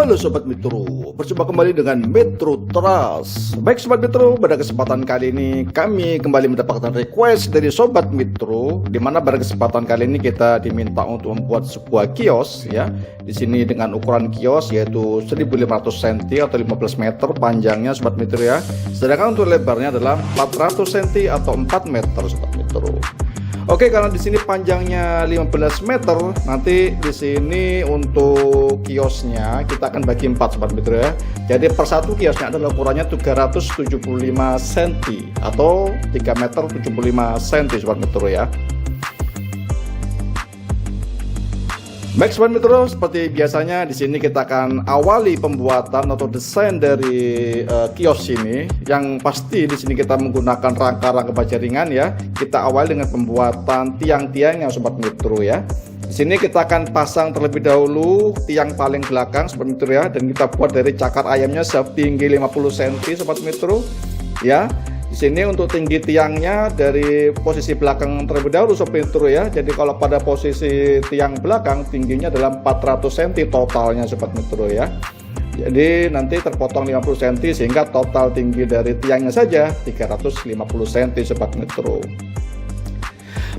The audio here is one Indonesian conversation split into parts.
Halo Sobat Metro, berjumpa kembali dengan Metro Trust. Baik Sobat Metro, pada kesempatan kali ini kami kembali mendapatkan request dari Sobat Metro, di mana pada kesempatan kali ini kita diminta untuk membuat sebuah kios ya. Di sini dengan ukuran kios yaitu 1500 cm atau 15 meter panjangnya Sobat Metro ya. Sedangkan untuk lebarnya adalah 400 cm atau 4 meter Sobat Metro. Oke, karena di sini panjangnya 15 meter, nanti di sini untuk kiosnya kita akan bagi 4 Sobat Metro ya. Jadi per satu kiosnya adalah ukurannya 375 cm atau 3 meter 75 cm Sobat Metro ya. Baik Sobat Metro, seperti biasanya di sini kita akan awali pembuatan atau desain dari kios ini. Yang pasti di sini kita menggunakan rangka-rangka baja ringan ya. Kita awali dengan pembuatan tiang-tiangnya Sobat Metro ya. Di sini kita akan pasang terlebih dahulu tiang paling belakang Sobat Metro ya, dan kita buat dari cakar ayamnya setinggi 50 cm Sobat Metro ya. Di sini untuk tinggi tiangnya dari posisi belakang terlebih dahulu Sobat Metro ya. Jadi kalau pada posisi tiang belakang tingginya adalah 400 cm totalnya Sobat Metro ya. Jadi nanti terpotong 50 cm sehingga total tinggi dari tiangnya saja 350 cm Sobat Metro.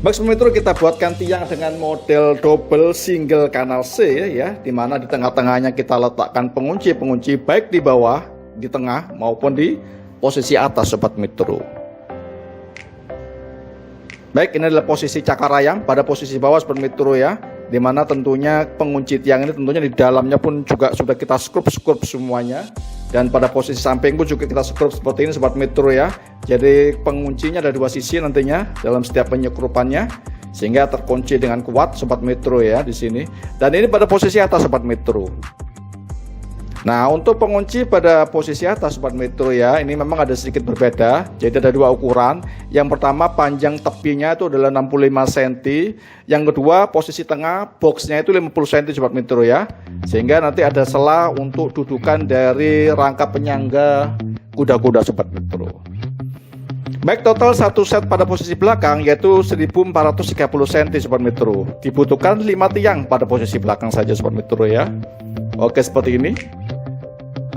Baik Sobat Metro, kita buatkan tiang dengan model double single kanal C ya, dimana di tengah-tengahnya kita letakkan pengunci baik di bawah, di tengah maupun di posisi atas Sobat Metro. Baik, ini adalah posisi cakar ayam pada posisi bawah Sobat Metro ya, dimana tentunya pengunci tiang ini tentunya di dalamnya pun juga sudah kita skrup semuanya, dan pada posisi samping pun juga kita skrup seperti ini Sobat Metro ya. Jadi penguncinya ada dua sisi nantinya dalam setiap penyekrupannya sehingga terkunci dengan kuat Sobat Metro ya di sini. Dan ini pada posisi atas Sobat Metro. Nah, untuk pengunci pada posisi atas Sobat Metro ya, ini memang ada sedikit berbeda. Jadi ada dua ukuran. Yang pertama panjang tepinya itu adalah 65 cm. Yang kedua posisi tengah boxnya itu 50 cm Sobat Metro ya. Sehingga nanti ada sela untuk dudukan dari rangka penyangga kuda-kuda Sobat Metro. Baik, total satu set pada posisi belakang yaitu 1430 cm Sobat Metro. Dibutuhkan 5 tiang pada posisi belakang saja Sobat Metro ya. Oke, seperti ini.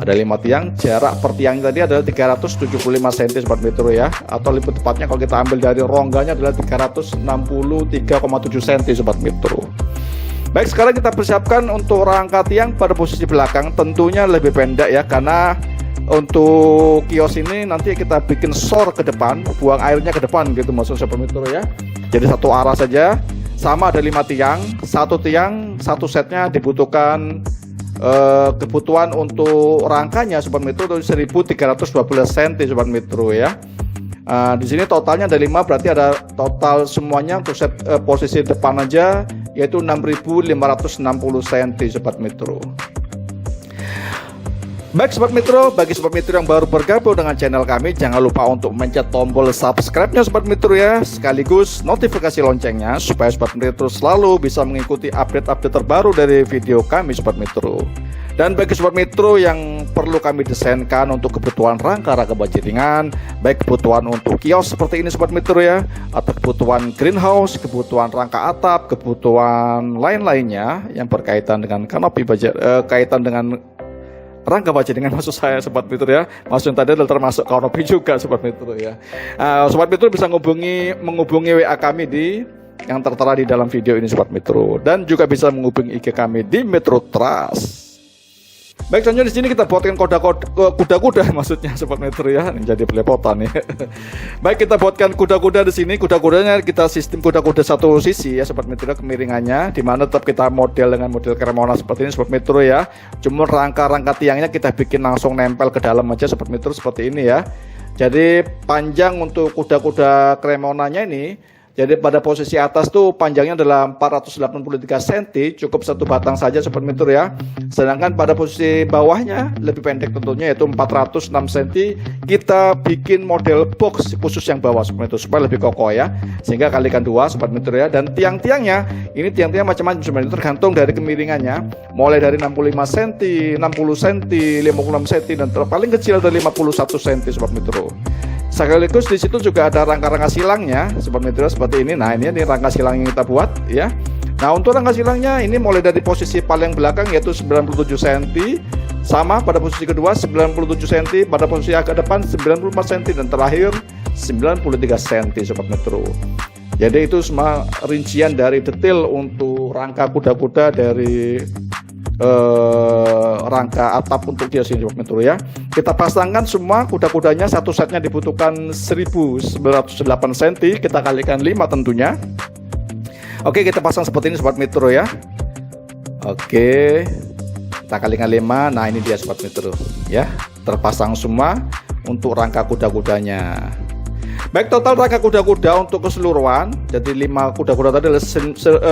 Ada 5 tiang, jarak per tiang tadi adalah 375 cm Sobat Metro ya. Atau lebih tepatnya kalau kita ambil dari rongganya adalah 363,7 cm Sobat Metro. Baik, sekarang kita persiapkan untuk rangka tiang pada posisi belakang. Tentunya lebih pendek ya, karena untuk kios ini nanti kita bikin sor ke depan, buang airnya ke depan gitu maksud Sobat Metro ya. Jadi satu arah saja. Sama ada 5 tiang, satu tiang satu setnya dibutuhkan kebutuhan untuk rangkanya Sobat Metro itu 1312 cm Sobat Metro ya. Di sini totalnya ada 5, berarti ada total semuanya untuk set posisi depan aja yaitu 6560 cm Sobat Metro. Baik Sobat Metro, bagi Sobat Metro yang baru bergabung dengan channel kami, jangan lupa untuk mencet tombol subscribe-nya Sobat Metro ya, sekaligus notifikasi loncengnya supaya Sobat Metro selalu bisa mengikuti update-update terbaru dari video kami Sobat Metro. Dan bagi Sobat Metro yang perlu kami desainkan untuk kebutuhan rangka-rangka baja ringan, baik kebutuhan untuk kios seperti ini Sobat Metro ya, atau kebutuhan greenhouse, kebutuhan rangka atap, kebutuhan lain-lainnya yang berkaitan dengan kanopi baja, kaitan dengan rangka baja dengan maksud saya Sobat Metro ya. Maksud tadi adalah termasuk kanopi juga Sobat Metro ya. Sobat Metro bisa menghubungi WA kami di yang tertera di dalam video ini Sobat Metro, dan juga bisa menghubungi IG kami di Metro Trust. Baik, selanjutnya di sini kita buatkan kuda-kuda maksudnya Sobat Metro ya, menjadi belepotan ya. Baik, kita buatkan kuda-kuda di sini. Kuda-kudanya kita sistem kuda-kuda satu sisi ya Sobat Metro, kemiringannya dimana tetap kita model dengan model Cremona seperti ini Sobat Metro ya. Cuma rangka-rangka tiangnya kita bikin langsung nempel ke dalam aja Sobat Metro seperti ini ya. Jadi panjang untuk kuda-kuda Cremonanya ini, jadi pada posisi atas tuh panjangnya adalah 483 cm, cukup satu batang saja Sobat Metro ya. Sedangkan pada posisi bawahnya lebih pendek tentunya yaitu 406 cm. Kita bikin model box khusus yang bawah Sobat Metro supaya lebih kokoh ya. Sehingga kalikan 2 Sobat Metro ya. Dan tiang-tiangnya ini tiang-tiang macam-macam Sobat Metro, tergantung dari kemiringannya. Mulai dari 65 cm, 60 cm, 56 cm, dan terpaling kecil dari 51 cm Sobat Metro. Sekaligus di situ juga ada rangka-rangka silangnya Sobat Metro seperti ini. Nah, ini rangka silang yang kita buat ya. Nah, untuk rangka silangnya ini mulai dari posisi paling belakang yaitu 97 cm Sama pada posisi kedua 97 cm, pada posisi agak depan 94 cm, dan terakhir 93 cm Sobat Metro. Jadi itu semua rincian dari detail untuk rangka kuda-kuda dari rangka atap untuk kios ini Sobat Metro ya. Kita pasangkan semua kuda-kudanya, satu setnya dibutuhkan 1908 cm, kita kalikan 5 tentunya. Oke, kita pasang seperti ini Sobat Metro ya. Oke, kita kalikan 5. Nah ini dia Sobat Metro ya, terpasang semua untuk rangka kuda-kudanya. Baik, total rangka kuda-kuda untuk keseluruhan, jadi 5 kuda-kuda tadi adalah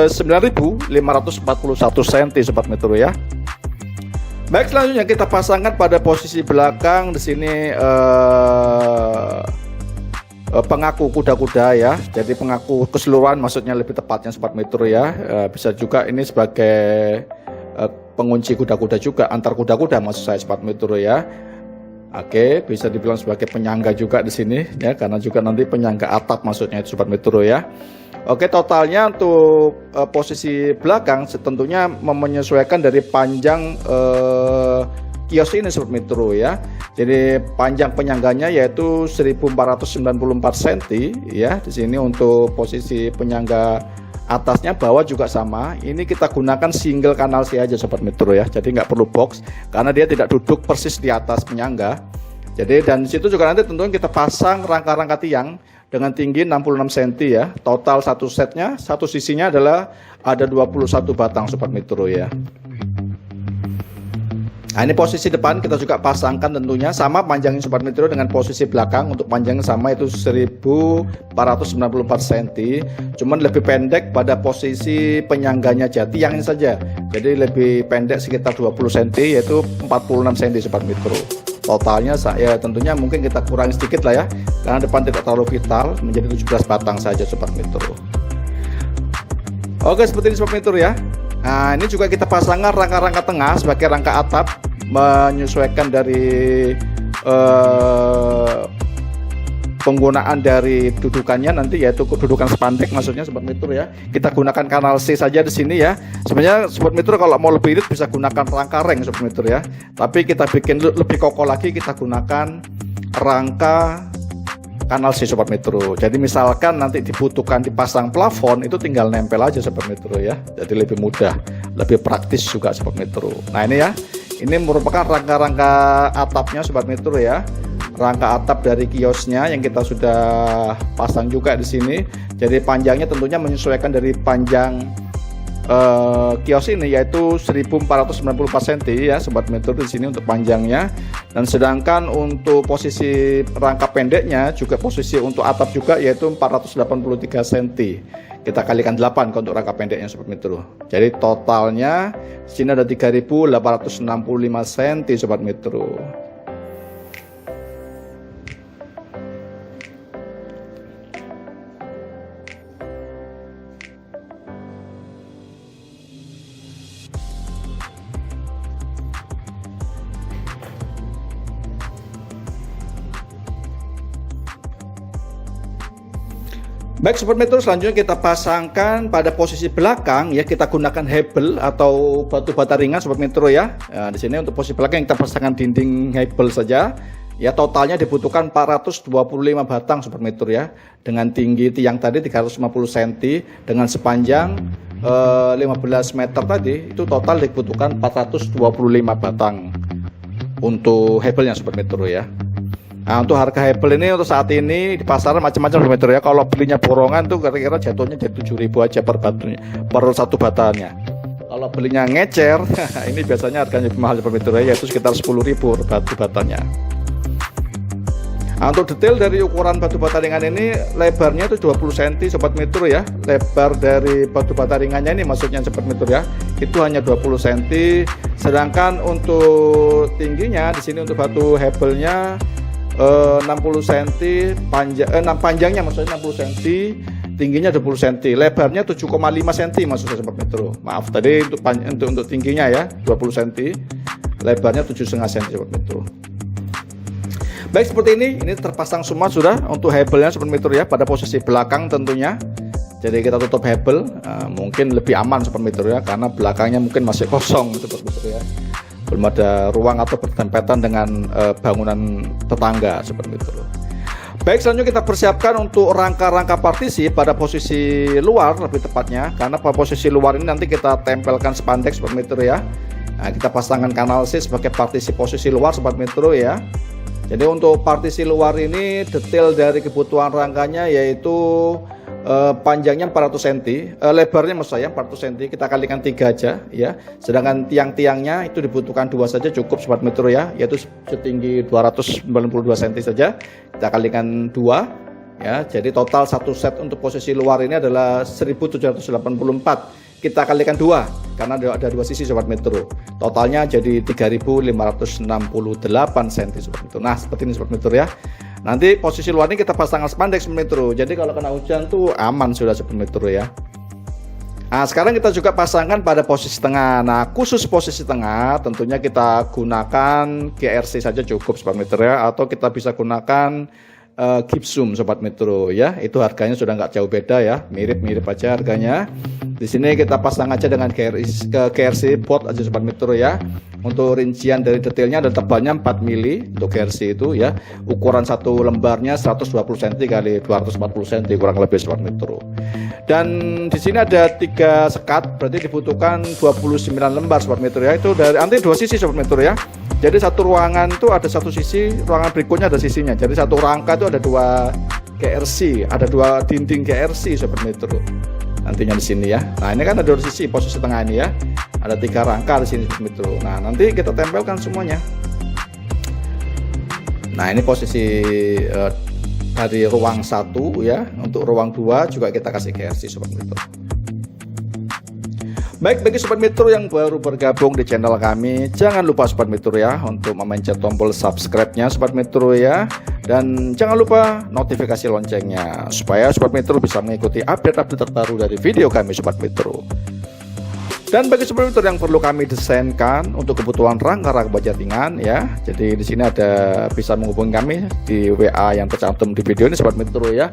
9.541 cm Sobat Metro ya. Baik, selanjutnya kita pasangkan pada posisi belakang di sini pengaku kuda-kuda ya. Jadi pengaku keseluruhan maksudnya lebih tepatnya Sobat Metro ya. Bisa juga ini sebagai pengunci kuda-kuda juga, antar kuda-kuda maksud saya Sobat Metro ya. Oke, bisa dibilang sebagai penyangga juga di sini ya, karena juga nanti penyangga atap maksudnya itu Sobat Metro ya. Oke, totalnya untuk posisi belakang tentunya menyesuaikan dari panjang kios ini Sobat Metro ya. Jadi panjang penyangganya yaitu 1494 cm ya. Di sini untuk posisi penyangga atasnya, bawah juga sama. Ini kita gunakan single kanal C aja Sobat Metro ya. Jadi nggak perlu box karena dia tidak duduk persis di atas penyangga. Jadi dan situ juga nanti tentunya kita pasang rangka-rangka tiang dengan tinggi 66 cm ya. Total satu setnya, satu sisinya adalah ada 21 batang Sobat Metro ya. Nah ini posisi depan kita juga pasangkan tentunya sama panjangnya Sobat Metro dengan posisi belakang. Untuk panjangnya sama itu 1494 cm, cuman lebih pendek pada posisi penyangganya aja, tiang ini saja. Jadi lebih pendek sekitar 20 cm yaitu 46 cm Sobat Metro. Totalnya saya tentunya mungkin kita kurangi sedikit lah ya, karena depan tidak terlalu vital, menjadi 17 batang saja Sobat Metro. Oke, seperti ini Sobat Metro ya. Nah ini juga kita pasangkan rangka-rangka tengah sebagai rangka atap, menyesuaikan dari penggunaan dari dudukannya nanti, yaitu kedudukan spandek maksudnya Sobat Metro ya. Kita gunakan kanal C saja di sini ya. Sebenarnya Sobat Metro kalau mau lebih irit bisa gunakan rangka ring Sobat Metro ya. Tapi kita bikin lebih kokoh lagi, kita gunakan rangka kanal C Sobat Metro. Jadi misalkan nanti dibutuhkan dipasang plafon, itu tinggal nempel aja Sobat Metro ya. Jadi lebih mudah, lebih praktis juga Sobat Metro. Nah ini ya, ini merupakan rangka-rangka atapnya Sobat Metro ya. Rangka atap dari kiosnya yang kita sudah pasang juga di sini. Jadi panjangnya tentunya menyesuaikan dari panjang kios ini yaitu 1494 cm ya Sobat Metro di sini untuk panjangnya. Dan sedangkan untuk posisi rangka pendeknya juga posisi untuk atap juga yaitu 483 cm. Kita kalikan 8 untuk rangka pendeknya Sobat Metro. Jadi totalnya di sini ada 3865 cm Sobat Metro. Baik Sobat Metro, selanjutnya kita pasangkan pada posisi belakang ya, kita gunakan hebel atau batu bata ringan Sobat Metro ya. Nah, di sini untuk posisi belakang kita pasangkan dinding hebel saja. Ya totalnya dibutuhkan 425 batang Sobat Metro ya. Dengan tinggi tiang tadi 350 cm dengan sepanjang 15 meter tadi, itu total dibutuhkan 425 batang untuk hebelnya Sobat Metro ya. Nah untuk harga hebel ini untuk saat ini di pasaran macam-macam Sobat Metro ya. Kalau belinya borongan tuh kira-kira jatuhnya jadi 7.000 aja per batunya, per satu batanya. Kalau belinya ngecer ini biasanya harganya lebih mahal Sobat Metro ya, yaitu sekitar 10.000 per batu batanya. Nah, untuk detail dari ukuran batu bata ringan ini, lebarnya itu 20 cm Sobat Metro ya. Lebar dari batu bata ringannya ini maksudnya Sobat Metro ya, itu hanya 20 cm. Sedangkan untuk tingginya di sini untuk batu hebelnya 60 cm, panjangnya maksudnya 60 cm, tingginya 20 cm, lebarnya 7,5 cm maksudnya Sobat Metro. Maaf tadi untuk tingginya ya 20 cm, lebarnya 7,5 cm Sobat Metro. Baik seperti ini terpasang semua sudah untuk hebelnya Sobat Metro ya, pada posisi belakang tentunya. Jadi kita tutup hebel, mungkin lebih aman Sobat Metro ya, karena belakangnya mungkin masih kosong Sobat Metro ya. belum ada ruang atau berdempetan dengan bangunan tetangga seperti itu. Baik, selanjutnya kita persiapkan untuk rangka-rangka partisi pada posisi luar lebih tepatnya, karena pada posisi luar ini nanti kita tempelkan spandek Sobat Metro ya. Nah, kita pasangkan kanal C sebagai partisi posisi luar Sobat Metro ya. Jadi untuk partisi luar ini detail dari kebutuhan rangkanya yaitu panjangnya 400 cm, lebarnya maksud saya 400 cm, kita kalikan 3 aja ya. Sedangkan tiang-tiangnya itu dibutuhkan 2 saja cukup Sobat Metro ya, yaitu setinggi 292 cm saja. Kita kalikan 2 ya. Jadi total satu set untuk posisi luar ini adalah 1784. Kita kalikan 2 karena ada 2 sisi Sobat Metro. Totalnya jadi 3568 cm Sobat Metro. Nah, seperti ini Sobat Metro ya. Nanti posisi luar ini kita pasangkan spandek Sobat Metro. Jadi kalau kena hujan tuh aman sudah Sobat Metro ya. Nah, sekarang kita juga pasangkan pada posisi tengah. Nah, khusus posisi tengah tentunya kita gunakan GRC saja cukup Sobat Metro ya, atau kita bisa gunakan gypsum Sobat Metro ya. Itu harganya sudah nggak jauh beda ya, mirip-mirip aja harganya. Di sini kita pasang aja dengan GRC board aja Sobat Metro ya. Untuk rincian dari detailnya ada tebalnya 4 mili untuk GRC itu ya. Ukuran satu lembarnya 120 cm kali 240 cm kurang lebih Sobat Metro. Dan di sini ada 3 sekat, berarti dibutuhkan 29 lembar Sobat Metro ya. Itu dari nanti 2 sisi Sobat Metro ya. Jadi satu ruangan itu ada satu sisi, ruangan berikutnya ada sisinya. Jadi satu rangka itu ada 2 GRC, ada 2 dinding GRC Sobat Metro. Nantinya di sini ya. Nah, ini kan ada 2 sisi posisi tengah ini ya. Ada 3 rangka di sini Sobat Metro. Nah, nanti kita tempelkan semuanya. Nah, ini posisi dari ruang 1 ya. Untuk ruang 2 juga kita kasih GRC Sobat Metro. Baik, bagi Sobat Metro yang baru bergabung di channel kami, jangan lupa Sobat Metro ya untuk memencet tombol subscribe-nya Sobat Metro ya. Dan jangan lupa notifikasi loncengnya supaya Sobat Metro bisa mengikuti update-update terbaru dari video kami Sobat Metro. Dan bagi Sobat Metro yang perlu kami desainkan untuk kebutuhan rangka-rangka baja ringan ya. Jadi di sini ada bisa menghubungi kami di WA yang tercantum di video ini Sobat Metro ya.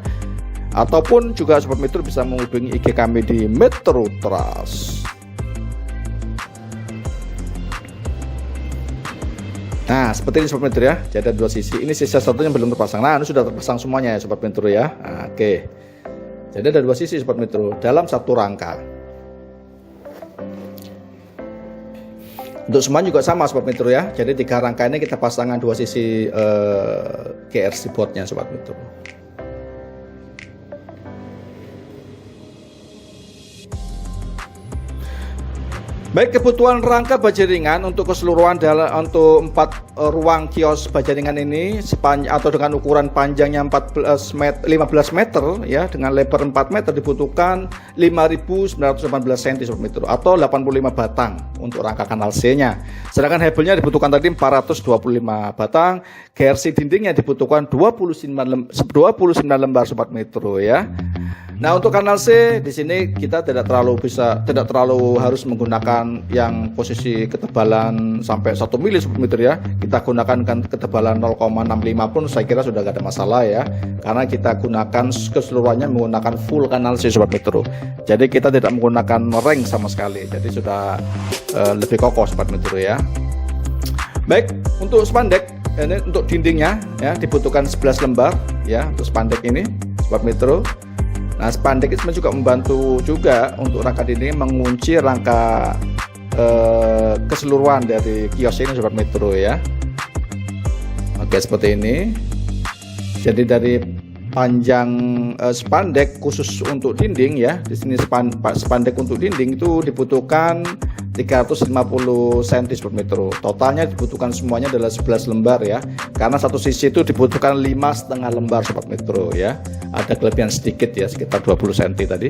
Ataupun juga Sobat Metro bisa menghubungi IG kami di Metro Trust. Nah, seperti ini Sobat Metro ya. Jadi ada 2 sisi. Ini sisi satunya belum terpasang. Nah, ini sudah terpasang semuanya ya Sobat Metro ya. Nah, oke. Jadi ada 2 sisi Sobat Metro dalam satu rangka. Untuk semuanya juga sama Sobat Metro ya. Jadi 3 rangka ini kita pasangkan 2 sisi GRC boardnya Sobat Metro. Baik, kebutuhan rangka baja ringan untuk keseluruhan untuk 4 ruang kios baja ringan ini atau dengan ukuran panjangnya 15 meter ya, dengan lebar 4 meter dibutuhkan 5.918 cm Sobat Metro atau 85 batang untuk rangka kanal C-nya. Sedangkan hebelnya dibutuhkan tadi 425 batang, GRC dindingnya dibutuhkan 29 lembar Sobat Metro ya. Nah, untuk kanal C di sini kita tidak terlalu harus menggunakan yang posisi ketebalan sampai 1 mili Sobat Metro ya. Kita gunakan ketebalan 0,65 pun saya kira sudah gak ada masalah ya. Karena kita gunakan keseluruhannya menggunakan full kanal C Sobat Metro. Jadi kita tidak menggunakan ring sama sekali. Jadi sudah lebih kokoh Sobat Metro ya. Baik, untuk spandek ini untuk dindingnya ya dibutuhkan 11 lembar ya untuk spandek ini Sobat Metro. Nah, spandek itu juga membantu juga untuk rangka dinding mengunci rangka keseluruhan dari kios ini Sobat Metro ya. Oke, seperti ini. Jadi dari panjang spandek khusus untuk dinding ya. Di sini spandek untuk dinding itu dibutuhkan 350 cm Sobat Metro. Totalnya dibutuhkan semuanya adalah 11 lembar ya. Karena satu sisi itu dibutuhkan 5,5 lembar Sobat Metro ya. Ada kelebihan sedikit ya, sekitar 20 cm tadi.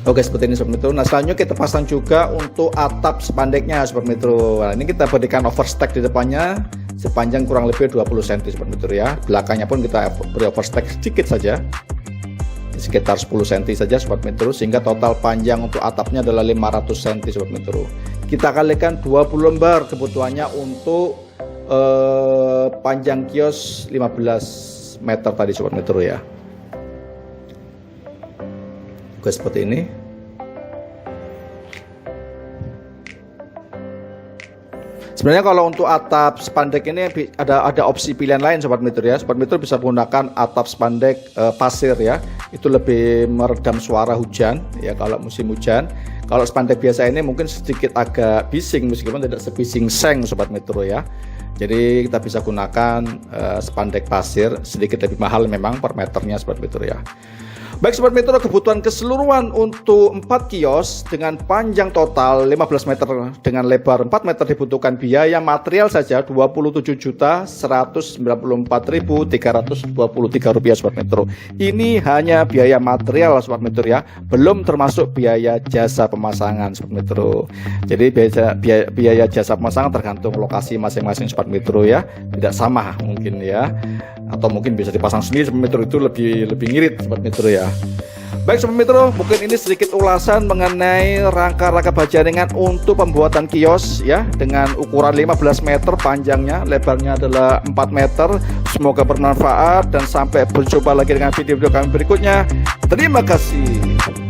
Oke, seperti ini Sobat Metro. Nah, selanjutnya kita pasang juga untuk atap spandeknya Sobat Metro. Nah, ini kita berikan overstack di depannya sepanjang kurang lebih 20 cm Sobat Metro ya. Belakangnya pun kita beri overstack sedikit saja, sekitar 10 cm saja Sobat Metro, sehingga total panjang untuk atapnya adalah 500 cm Sobat Metro. Kita kalikan 20 lembar kebutuhannya untuk panjang kios 15 meter tadi Sobat Metro ya. Oke, seperti ini. Sebenarnya kalau untuk atap spandek ini ada opsi pilihan lain Sobat Metro ya. Sobat Metro bisa menggunakan atap spandek pasir ya. Itu lebih meredam suara hujan ya kalau musim hujan. Kalau spandek biasa ini mungkin sedikit agak bising meskipun tidak sebising seng Sobat Metro ya. Jadi kita bisa gunakan spandek pasir, sedikit lebih mahal memang per meternya Sobat Metro ya. Baik Sobat Metro, kebutuhan keseluruhan untuk 4 kios dengan panjang total 15 meter dengan lebar 4 meter dibutuhkan biaya material saja Rp27.194.323 Sobat Metro. Ini hanya biaya material Sobat Metro ya, belum termasuk biaya jasa pemasangan Sobat Metro. Jadi biaya jasa pemasangan tergantung lokasi masing-masing Sobat Metro ya, tidak sama mungkin ya. Atau mungkin bisa dipasang sendiri Sobat Metro, itu lebih ngirit Sobat Metro ya. Baik Sobat Metro, mungkin ini sedikit ulasan mengenai rangka-rangka baja ringan untuk pembuatan kios ya, dengan ukuran 15 meter panjangnya, lebarnya adalah 4 meter. Semoga bermanfaat dan sampai berjumpa lagi dengan video-video kami berikutnya. Terima kasih.